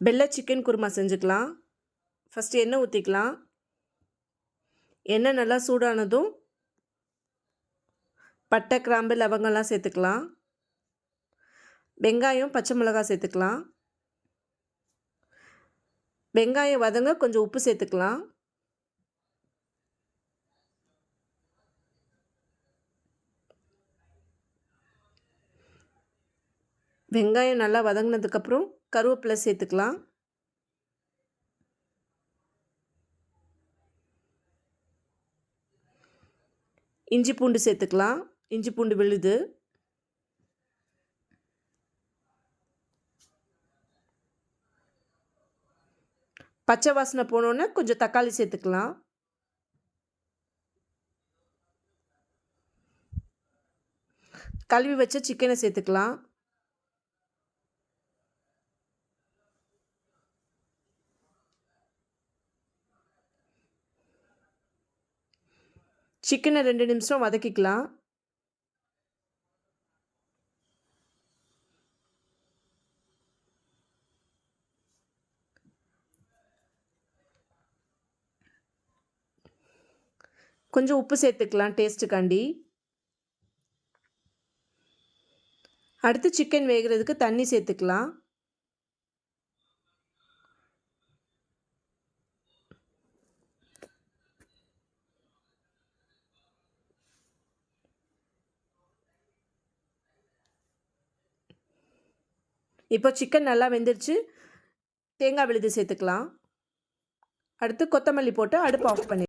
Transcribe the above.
வெள்ளை சிக்கன் குருமா செஞ்சுக்கலாம். ஃபஸ்ட்டு எண்ணெய் ஊற்றிக்கலாம். எண்ணெய் நல்லா சூடானதும் பட்டை, கிராம்பு, லவங்கம்லாம் சேர்த்துக்கலாம். வெங்காயம், பச்சை மிளகாய் சேர்த்துக்கலாம். வெங்காயம் வதங்க கொஞ்சம் உப்பு சேர்த்துக்கலாம். வெங்காயம் நல்லா வதங்கினதுக்கப்புறம் கருவேப்பிலை சேர்த்துக்கலாம். இஞ்சி பூண்டு சேர்த்துக்கலாம். இஞ்சி பூண்டு விழுது. பச்சை வாசனை போனோன்னே கொஞ்சம் தக்காளி சேர்த்துக்கலாம். கழுவி வச்ச சிக்கனை சேர்த்துக்கலாம். சிக்கனை 2 நிமிஷம் வதக்கிக்கலாம். கொஞ்சம் உப்பு சேர்த்துக்கலாம் டேஸ்ட்டுக்காண்டி. அடுத்து சிக்கன் வேகிறதுக்கு தண்ணி சேர்த்துக்கலாம். இப்போ சிக்கன் நல்லா வெந்துருச்சு. தேங்காய் விழுது சேர்த்துக்கலாம். அடுத்து கொத்தமல்லி போட்டு அடுப்பு ஆஃப் பண்ணி